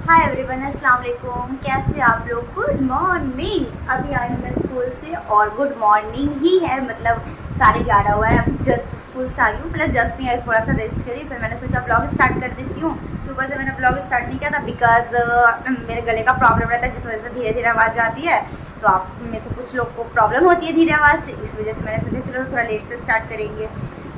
Hi everyone, अस्सलाम वालेकुम। कैसे आप लोग? Good morning. अभी आई हूँ मैं स्कूल से और गुड मॉर्निंग ही है, मतलब 11:30 हुआ है। अभी जस्ट स्कूल से आई हूँ, मतलब जस्ट नहीं आई, थोड़ा सा रेस्ट करी, फिर मैंने सोचा ब्लॉग स्टार्ट कर देती हूँ। सुबह से मैंने ब्लॉग स्टार्ट नहीं किया था बिकॉज मेरे गले का प्रॉब्लम रहता है, जिस वजह से धीरे धीरे आवाज़ आती है। तो आप में से कुछ लोग को प्रॉब्लम होती है धीरे आवाज़ से, इस वजह से मैंने सोचा चलो थोड़ा लेट से स्टार्ट करेंगे।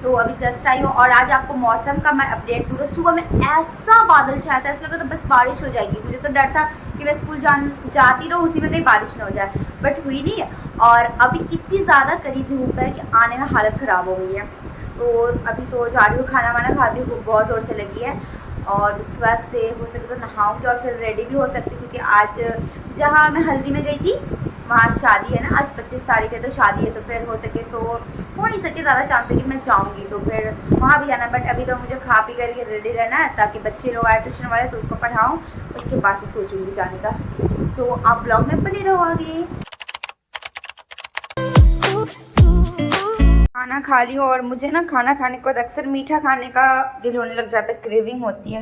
तो अभी जस्ट आई हूँ और आज आपको मौसम का मैं अपडेट दूँगा। सुबह में ऐसा बादल छाया था, ऐसा लगा था बस बारिश हो जाएगी। मुझे तो डर था कि मैं स्कूल जाती रहूँ, उसी में कहीं बारिश ना हो जाए, बट हुई नहीं। और अभी इतनी ज़्यादा कड़ी धूप है कि आने में हालत ख़राब हो गई है। तो अभी तो जा रही हूँ, खाना वाना खाती हूँ, भूख बहुत ज़ोर से लगी है। और उसके बाद से हो सके तो नहाऊँगी और फिर रेडी भी हो सकती हूँ, क्योंकि आज जहाँ मैं हल्दी में गई थी वहाँ शादी है ना, आज 25 तारीख है, तो शादी है। तो फिर हो सके तो हो नहीं सके, ज़्यादा चांस है कि मैं जाऊँगी, तो फिर वहाँ भी जाना है। बट अभी तो मुझे खा पी करके रेडी रहना है, ताकि बच्चे लोग आए ट्यूशन वाले तो उसको पढ़ाऊँ, उसके बाद से सोचूंगी जाने का। सो आप ब्लॉग में बने रहो आगे। खाना खा ली हो और मुझे ना खाना खाने के बाद अक्सर मीठा खाने का दिल होने लग जाता है, क्रेविंग होती है।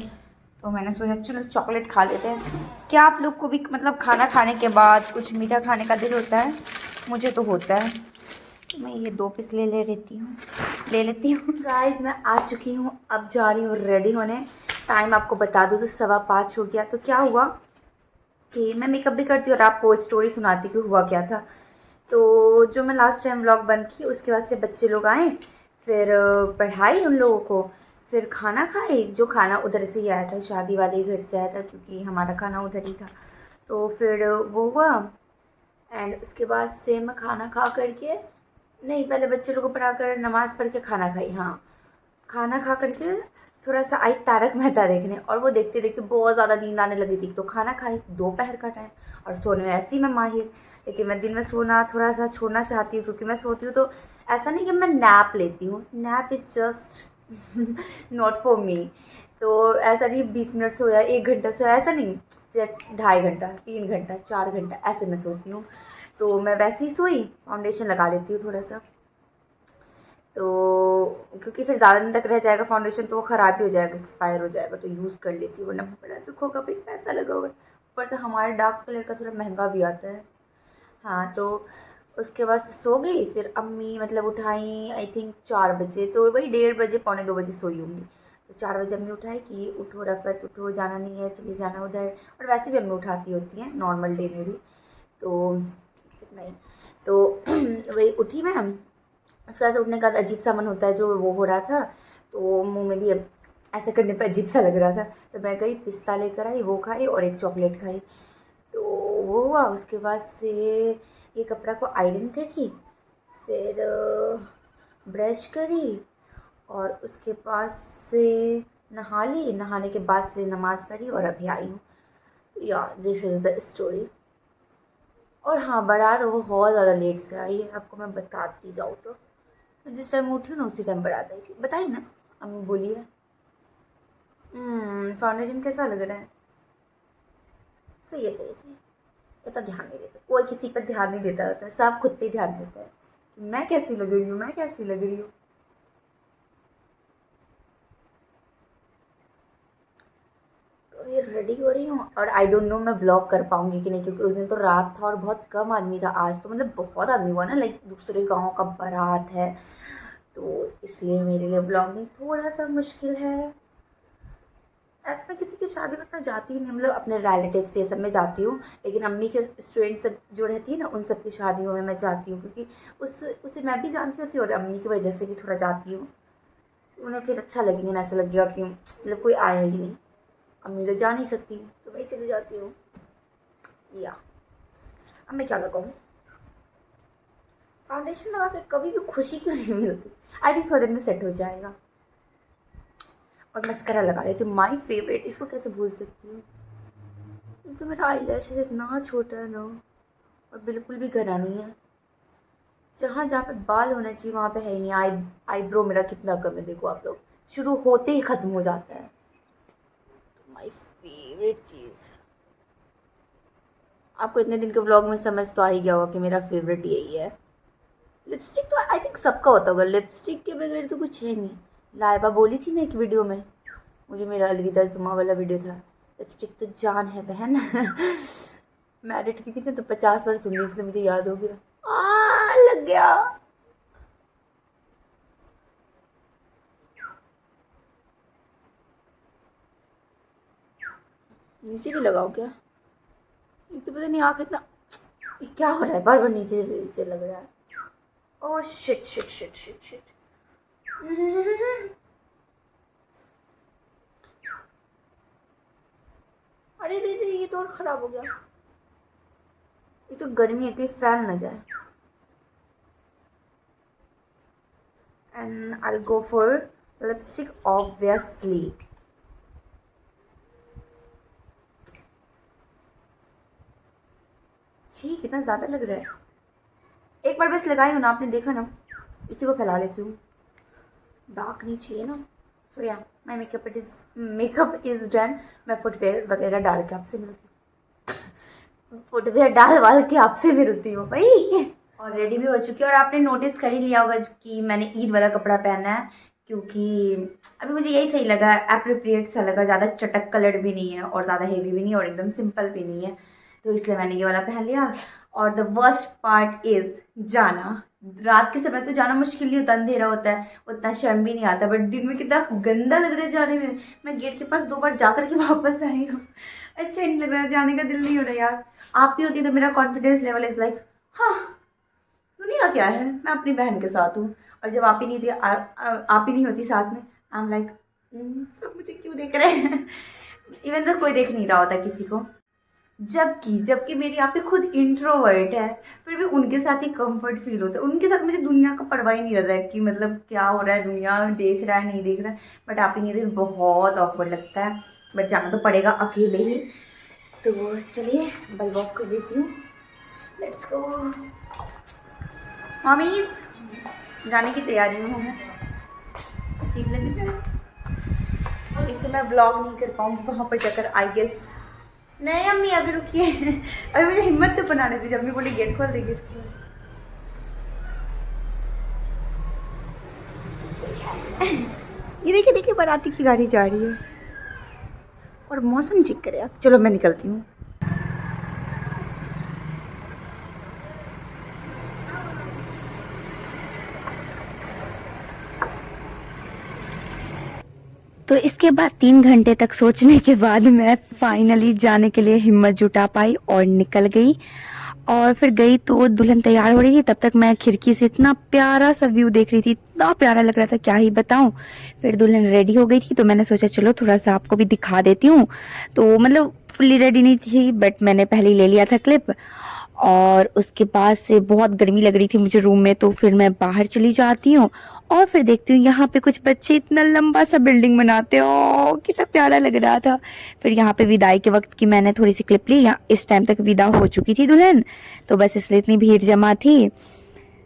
तो मैंने सोचा चलो चॉकलेट खा लेते हैं। क्या आप लोग को भी मतलब खाना खाने के बाद कुछ मीठा खाने का दिल होता है? मुझे तो होता है। तो मैं ये 2 पीस ले लेती हूँ गाइस। मैं आ चुकी हूँ, अब जा रही हूँ रेडी होने। टाइम आपको बता दूँ तो 5:15 हो गया। तो क्या हुआ कि मैं मेकअप भी करती हूँ और आपको स्टोरी सुनाती कि हुआ क्या था। तो जो मैं लास्ट टाइम व्लॉग बंद की, उसके बाद से बच्चे लोग आए, फिर पढ़ाई उन लोगों को, फिर खाना खाए। जो खाना उधर से ही आया था, शादी वाले घर से आया था, क्योंकि हमारा खाना उधर ही था। तो फिर वो हुआ एंड उसके बाद से मैं खाना खा करके, नहीं पहले बच्चे लोग को पढ़ा कर नमाज़ पढ़ के खाना खाई। हाँ, खाना खा करके थोड़ा सा आई तारक मेहता देखने, और वो देखते देखते बहुत ज़्यादा नींद आने लगी थी। तो खाना खाई, दोपहर का टाइम, और सोने में ऐसे ही मैं माहिर। लेकिन मैं दिन में सोना थोड़ा सा छोड़ना चाहती हूँ, क्योंकि मैं सोती हूँ तो ऐसा नहीं कि मैं नैप लेती हूँ, nap is just not for me. तो ऐसा नहीं 20 मिनट सोया, 1 घंटा सोया, ऐसा नहीं, सिर्फ 2.5 घंटा, 3 घंटा, 4 घंटा ऐसे मैं सोती हूँ। तो मैं वैसे ही सोई, फाउंडेशन लगा लेती हूँ थोड़ा सा। तो क्योंकि फिर ज़्यादा दिन तक रह जाएगा फाउंडेशन तो वो ख़राब ही हो जाएगा, एक्सपायर हो जाएगा, तो यूज़ कर लेती हूँ, वरना बड़ा दुख होगा भाई, पैसा लगा हुआ है। ऊपर से हमारे डार्क कलर का थोड़ा महंगा भी आता है। हाँ, तो उसके बाद सो गई। फिर अम्मी मतलब उठाई आई थिंक 4 बजे, तो वही 1:30 बजे, पौने 2 बजे सोई होंगी। तो 4 बजे अम्मी उठाई कि उठो रफ़त, उठो, जाना नहीं है, चली जाना उधर। और वैसे भी अम्मी उठाती होती हैं नॉर्मल डे में भी, तो नहीं। तो वही उठी मैं। उसके बाद से उठने का अजीब सा मन होता है, जो वो हो रहा था, तो मुंह में भी अब ऐसे करने पर अजीब सा लग रहा था। तो मैं गई, पिस्ता लेकर आई, वो खाई और एक चॉकलेट खाई। तो वो हुआ। उसके बाद से ये कपड़ा को आयरन करी, फिर ब्रश करी, और उसके बाद से नहा ली। नहाने के बाद से नमाज़ पढ़ी और अभी आई हूँ। या दिस इज़ द स्टोरी। और हाँ, बारात वो बहुत ज़्यादा लेट से आई है, आपको मैं बताती जाऊँ तो। मैं जिस टाइम उठी हूँ ना उसी टाइम बारात आई थी, बताई ना। अम्मी बोली है फाउंडेशन कैसा लग रहा है? सही है, सही है, सही है। इतना ध्यान नहीं देते, कोई किसी पर ध्यान नहीं देता होता है, सब खुद पे ही ध्यान देता है कि मैं कैसी लग रही हूँ, मैं कैसी लग रही हूँ। तो ये रेडी हो रही हूँ और आई डोंट नो मैं व्लॉग कर पाऊँगी कि नहीं, क्योंकि उस दिन तो रात था और बहुत कम आदमी था। आज तो मतलब बहुत आदमी हुआ ना, लाइक दूसरे गाँव का बारात है, तो इसलिए मेरे लिए व्लॉगिंग थोड़ा सा मुश्किल है। ऐसे मैं किसी की शादी में इतना जाती ही नहीं, मतलब अपने रिलेटिव्स ये सब में जाती हूँ, लेकिन अम्मी के स्टूडेंट सब जो रहती है ना, उन सब की शादियों में मैं जाती हूँ, क्योंकि उसे मैं भी जानती होती हूँ और अम्मी की वजह से भी थोड़ा जाती हूँ। उन्हें फिर अच्छा लगेगा ना, ऐसा लगेगा कि मतलब कोई आया ही नहीं, अम्मी तो जा नहीं सकती, तो मैं चली जाती हूँ। या अब मैं क्या लगाऊँ? फाउंडेशन लगा के कभी भी खुशी क्यों नहीं मिलती? आई थिंक थोड़े दिन में सेट हो जाएगा। और मस्करा लगा लेती हूँ, माई फेवरेट, इसको कैसे भूल सकती हूँ। एक तो मेरा आई लैशेज इतना छोटा है ना, और बिल्कुल भी घना नहीं है। जहाँ जहाँ पे बाल होना चाहिए वहाँ पे है ही नहीं। आईब्रो मेरा कितना कम है, देखो आप लोग, शुरू होते ही ख़त्म हो जाता है। तो माई फेवरेट चीज़, आपको इतने दिन के व्लॉग में समझ तो आ ही गया होगा कि मेरा फेवरेट यही है। लिपस्टिक तो आई थिंक सबका होता होगा, लिपस्टिक के बगैर तो कुछ है नहीं। लाइबा बोली थी ना एक वीडियो में, मुझे मेरा अलविदा जुमा वाला वीडियो था, लिपस्टिक तो जान है बहन। मैं एडिट की थी ना तो 50 बार सुन ली, इसलिए मुझे याद हो गया। लग गया। नीचे भी लगाओ क्या? एक तो पता नहीं आँख इतना, ये क्या हो रहा है, बार बार नीचे नीचे लग रहा है। Oh shit shit shit shit shit. अरे रे रे, ये तो और खराब हो गया। ये तो गर्मी है, कहीं फैल ना जाए। And I go for lipstick obviously. छी, कितना ज़्यादा लग रहा है। एक बार बस लगाई हूँ ना, आपने देखा ना, इसी को फैला लेती हूँ। डार्क नहीं चाहिए ना। सो या माई मेकअप इज़ डन। मैं फुटवेयर वगैरह डाल के आपसे मिलती हूँ। फुटवेयर डाल वाल के आपसे मिलती हूँ भाई। और रेडी भी हो चुकी है। और आपने नोटिस कर ही लिया होगा कि मैंने ईद वाला कपड़ा पहना है, क्योंकि अभी मुझे यही सही लगा, एप्रोप्रिएट सा लगा। ज़्यादा चटक कलर्ड भी नहीं है और ज़्यादा हेवी भी नहीं है और एकदम सिंपल भी नहीं है, तो इसलिए मैंने ये वाला पहन लिया। और द वर्स्ट पार्ट इज़ जाना। रात के समय तो जाना मुश्किल नहीं होता, अंधेरा होता है, उतना शर्म भी नहीं आता, बट दिन में कितना गंदा लग रहा है जाने में। मैं गेट के पास 2 बार जा कर के वापस आई हूँ। अच्छा नहीं लग रहा है, जाने का दिल नहीं हो रहा यार। आप भी होती तो मेरा कॉन्फिडेंस लेवल इज़ लाइक, हाँ दुनिया क्या है, मैं अपनी बहन के साथ हूँ। और जब आप ही नहीं थी, आप ही नहीं होती साथ में, आई एम लाइक सब मुझे क्यों देख रहे हैं। इवन तो कोई देख नहीं रहा होता किसी को। जबकि जबकि मेरी यहाँ पे खुद इंट्रोवर्ट है, फिर भी उनके साथ ही कंफर्ट फील होता है। उनके साथ मुझे दुनिया का परवाह ही नहीं रहता है कि मतलब क्या हो रहा है, दुनिया देख रहा है नहीं देख रहा है। बट आप ही नहीं तो बहुत ऑकवर्ड लगता है, बट जाना तो पड़ेगा अकेले ही। तो चलिए बल्ब ऑफ कर देती हूँ। लेट्स गो मम्मीज, जाने की तैयारी में हूँ मैं। अजीब लगे ना, एक तो मैं ब्लॉग नहीं कर पाऊँगी वहाँ पर जाकर आई गेस। नहीं अम्मी अभी रुकिए। अभी मुझे हिम्मत तो बनाने दीजिए। अम्मी बोली गेट खोल दे, गेट खोल। ये देखिए देखिए, बाराती की गाड़ी जा रही है और मौसम चेक करे आप। चलो मैं निकलती हूँ। तो इसके बाद 3 घंटे तक सोचने के बाद मैं फाइनली जाने के लिए हिम्मत जुटा पाई और निकल गई। और फिर गई तो दुल्हन तैयार हो रही थी, तब तक मैं खिड़की से इतना प्यारा सा व्यू देख रही थी, इतना प्यारा लग रहा था क्या ही बताऊं। फिर दुल्हन रेडी हो गई थी तो मैंने सोचा चलो थोड़ा सा आपको भी दिखा देती हूँ। तो मतलब फुल्ली रेडी नहीं थी, बट मैंने पहले ही ले लिया था क्लिप। और उसके बाद से बहुत गर्मी लग रही थी मुझे रूम में, तो फिर मैं बाहर चली जाती हूँ और फिर देखती हूँ यहाँ पे कुछ बच्चे इतना लंबा सा बिल्डिंग बनाते हो, कितना प्यारा लग रहा था। फिर यहाँ पे विदाई के वक्त की मैंने थोड़ी सी क्लिप ली। यहाँ इस टाइम तक विदा हो चुकी थी दुल्हन, तो बस इसलिए इतनी भीड़ जमा थी।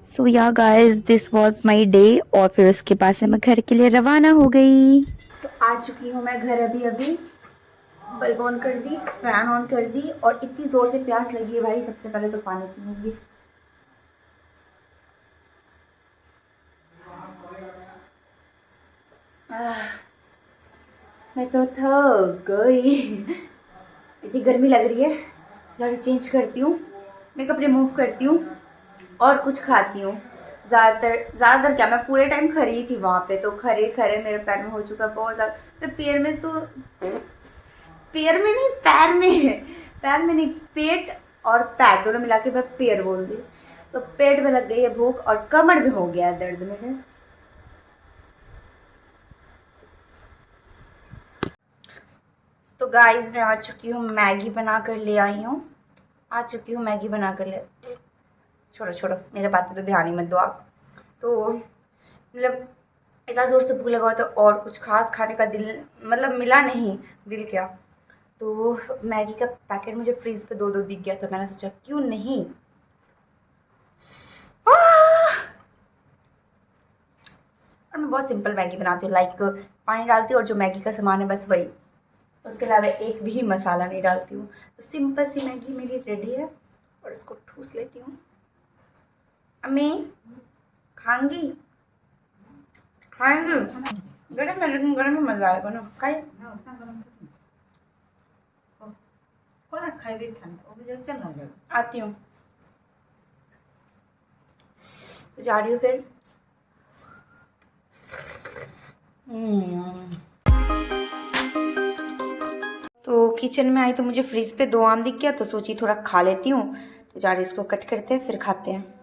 सो या guys, this was my day. और फिर उसके बाद से मैं घर के लिए रवाना हो गई। तो आ चुकी हूँ मैं घर अभी अभी। बल्ब ऑन कर दी, फैन ऑन कर दी, और इतनी ज़ोर से प्यास लगी है भाई, सबसे पहले तो पानी पीऊँगी। मैं तो थक गई। इतनी गर्मी लग रही है, गाड़ी चेंज करती हूँ, मेकअप रिमूव करती हूँ और कुछ खाती हूँ। ज़्यादातर क्या, मैं पूरे टाइम खड़ी ही थी वहाँ पे, तो खरे खरे मेरे पैर में हो चुका है बहुत ज़्यादा। फिर पैर में तो, पैर में नहीं, पैर में, पैर में नहीं, पेट और पैर दोनों मिला के मैं पैर बोल दी। तो पेट में लग गई है भूख और कमर में हो गया दर्द मेरे। तो गाइस मैं आ चुकी हूँ, मैगी बना कर ले आई हूँ। आ चुकी हूँ, मैगी बना कर ले। छोड़ो छोड़ो, मेरे बात पे तो ध्यान ही मत दो आप। तो मतलब इतना ज़ोर से भूख लगा हुआ था और कुछ खास खाने का दिल मतलब मिला नहीं, दिल क्या। तो मैगी का पैकेट मुझे फ्रीज पे 2-2 दिख गया, तो मैंने सोचा क्यों नहीं। और मैं बहुत सिंपल मैगी बनाती हूँ, लाइक पानी डालती हूँ और जो मैगी का सामान है बस वही, उसके अलावा एक भी मसाला नहीं डालती हूँ। तो सिंपल सी मैगी मेरी रेडी है और इसको ठूस लेती हूँ। अम्मी खाएंगी, खाएंगे गरम में, लेकिन गरम में मज़ा आएगा ना, खाइए। खाए भी ठंडा वो भी जरा चल ना जाएगा। आती हूँ। तो जा रही हूँ फिर। तो किचन में आई तो मुझे फ्रिज पे 2 आम दिख गया, तो सोची थोड़ा खा लेती हूँ। तो जा रही इसको कट करते हैं फिर खाते हैं।